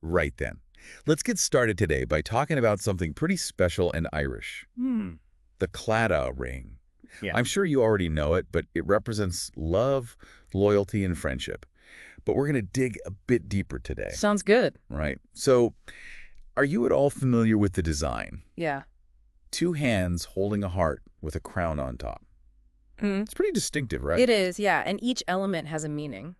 Right then. Let's get started today by talking about something pretty special and Irish. The Claddagh ring. Yeah. I'm sure you already know it, but it represents love, loyalty, and friendship. But we're going to dig a bit deeper today, Sounds good. right? So, are you at all familiar with the design? Yeah. Two hands holding a heart with a crown on top. Mm. It's pretty distinctive, right? It is, yeah, and each element has a meaning.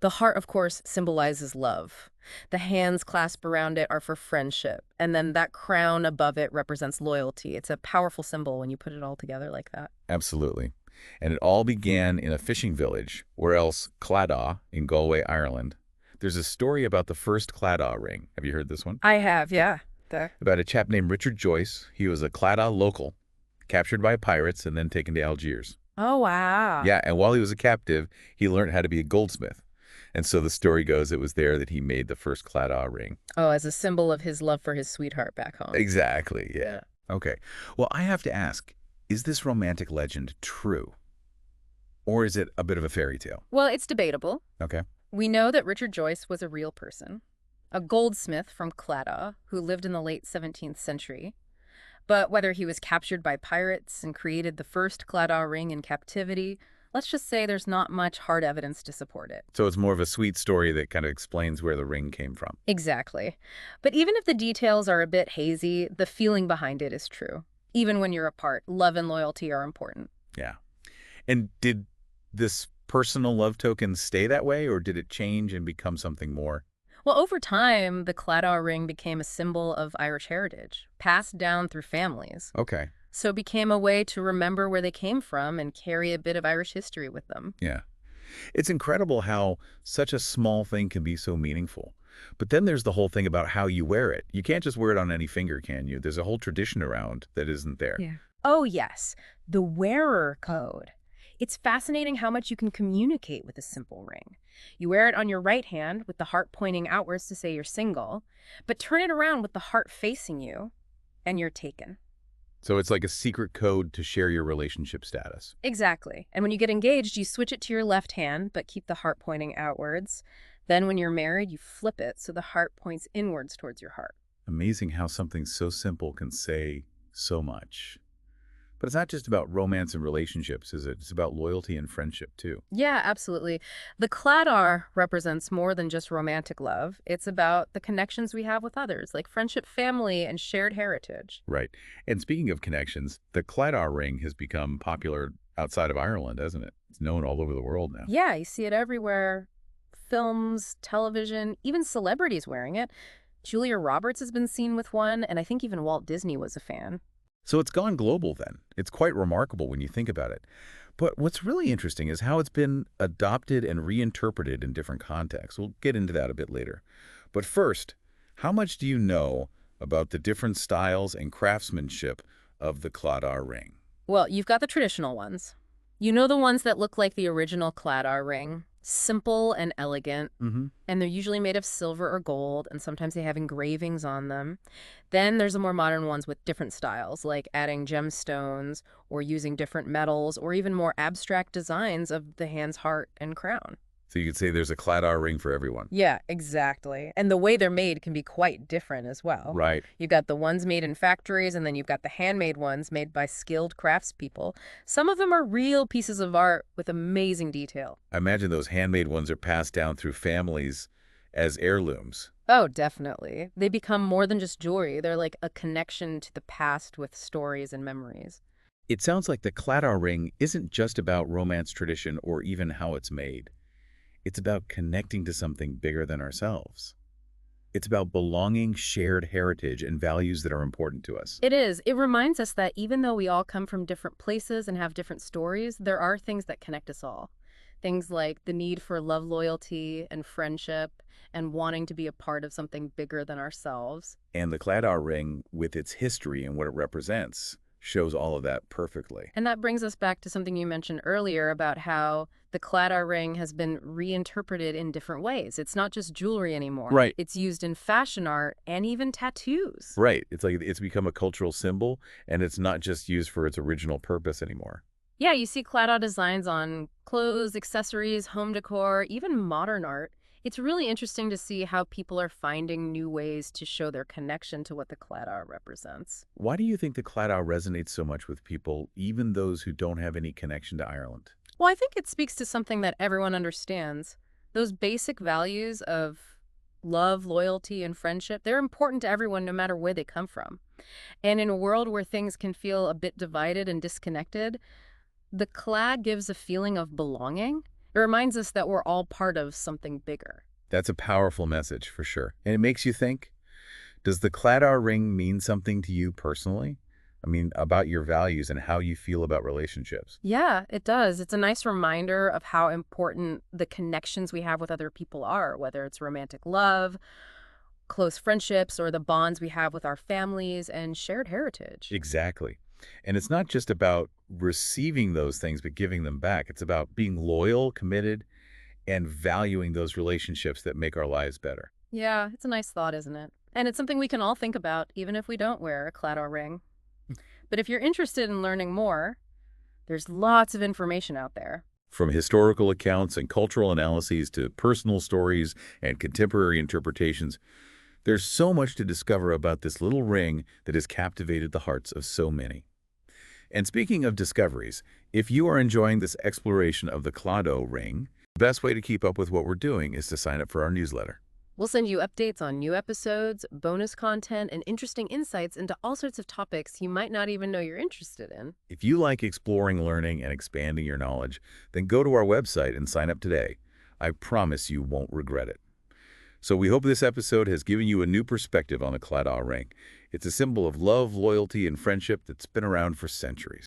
The heart, of course, symbolizes love. The hands clasped around it are for friendship, and then that crown above it represents loyalty. It's a powerful symbol when you put it all together like that. Absolutely. And it all began in a fishing village, or else Claddagh in Galway, Ireland. There's a story about the first Claddagh ring. Have you heard this one? I have, yeah. About a chap named Richard Joyce. He was a Claddagh local, captured by pirates and then taken to Algiers. Oh, wow. Yeah, and while he was a captive, he learned how to be a goldsmith. And so the story goes it was there that he made the first Claddagh ring. Oh, as a symbol of his love for his sweetheart back home. Exactly, yeah. Okay. Well, I have to ask, is this romantic legend true? Or is it a bit of a fairy tale? Well, it's debatable. Okay. We know that Richard Joyce was a real person, a goldsmith from Claddagh who lived in the late 17th century. But whether he was captured by pirates and created the first Claddagh ring in captivity, let's just say there's not much hard evidence to support it. So it's more of a sweet story that kind of explains where the ring came from. Exactly. But even if the details are a bit hazy, the feeling behind it is true. Even when you're apart, love and loyalty are important. Yeah. And did this personal love token stay that way, or did it change and become something more? Well, over time, the Claddagh ring became a symbol of Irish heritage, passed down through families. Okay. So it became a way to remember where they came from and carry a bit of Irish history with them. Yeah. It's incredible how such a small thing can be so meaningful. But then there's the whole thing about how you wear it. You can't just wear it on any finger, can you? There's a whole tradition around that isn't there. Yeah. Oh, yes. The wearer code. It's fascinating how much you can communicate with a simple ring. You wear it on your right hand with the heart pointing outwards to say you're single, but turn it around with the heart facing you, and you're taken. So it's like a secret code to share your relationship status. Exactly. And when you get engaged, you switch it to your left hand, but keep the heart pointing outwards. Then when you're married, you flip it so the heart points inwards towards your heart. Amazing how something so simple can say so much. But it's not just about romance and relationships, is it? It's about loyalty and friendship, too. Yeah, absolutely. The Claddagh represents more than just romantic love. It's about the connections we have with others, like friendship, family, and shared heritage. Right. And speaking of connections, the Claddagh ring has become popular outside of Ireland, hasn't it? It's known all over the world now. Yeah, you see it everywhere. Films, television, even celebrities wearing it. Julia Roberts has been seen with one, and I think even Walt Disney was a fan. So it's gone global then. It's quite remarkable when you think about it. But what's really interesting is how it's been adopted and reinterpreted in different contexts. We'll get into that a bit later. But first, how much do you know about the different styles and craftsmanship of the Claddagh ring? Well, you've got the traditional ones. You know the ones that look like the original Claddagh ring. Simple and elegant, and they're usually made of silver or gold, and sometimes they have engravings on them. Then there's the more modern ones with different styles, like adding gemstones or using different metals or even more abstract designs of the hand's heart and crown. So you could say there's a Claddagh ring for everyone. Yeah, exactly. And the way they're made can be quite different as well. Right. You've got the ones made in factories, and then you've got the handmade ones made by skilled craftspeople. Some of them are real pieces of art with amazing detail. I imagine those handmade ones are passed down through families as heirlooms. Oh, definitely. They become more than just jewelry. They're like a connection to the past with stories and memories. It sounds like the Claddagh ring isn't just about romance tradition or even how it's made. It's about connecting to something bigger than ourselves. It's about belonging, shared heritage, and values that are important to us. It is. It reminds us that even though we all come from different places and have different stories, there are things that connect us all. Things like the need for love, loyalty, and friendship, and wanting to be a part of something bigger than ourselves. And the Claddagh ring, with its history and what it represents, shows all of that perfectly. And that brings us back to something you mentioned earlier about how the Claddagh ring has been reinterpreted in different ways. It's not just jewelry anymore. Right. It's used in fashion art and even tattoos. Right. It's like it's become a cultural symbol, and it's not just used for its original purpose anymore. Yeah, you see Claddagh designs on clothes, accessories, home decor, even modern art. It's really interesting to see how people are finding new ways to show their connection to what the Claddagh represents. Why do you think the Claddagh resonates so much with people, even those who don't have any connection to Ireland? Well, I think it speaks to something that everyone understands. Those basic values of love, loyalty, and friendship, they're important to everyone no matter where they come from. And in a world where things can feel a bit divided and disconnected, the Clad gives a feeling of belonging. It reminds us that we're all part of something bigger. That's a powerful message, for sure. And it makes you think, does the Claddagh ring mean something to you personally? I mean, about your values and how you feel about relationships. Yeah, it does. It's a nice reminder of how important the connections we have with other people are, whether it's romantic love, close friendships, or the bonds we have with our families and shared heritage. Exactly. And it's not just about receiving those things, but giving them back. It's about being loyal, committed, and valuing those relationships that make our lives better. Yeah, it's a nice thought, isn't it? And it's something we can all think about, even if we don't wear a Claddagh ring. But if you're interested in learning more, there's lots of information out there. From historical accounts and cultural analyses to personal stories and contemporary interpretations, there's so much to discover about this little ring that has captivated the hearts of so many. And speaking of discoveries, if you are enjoying this exploration of the Claddagh ring, the best way to keep up with what we're doing is to sign up for our newsletter. We'll send you updates on new episodes, bonus content, and interesting insights into all sorts of topics you might not even know you're interested in. If you like exploring, learning, and expanding your knowledge, then go to our website and sign up today. I promise you won't regret it. So we hope this episode has given you a new perspective on the Claddagh ring. It's a symbol of love, loyalty, and friendship that's been around for centuries.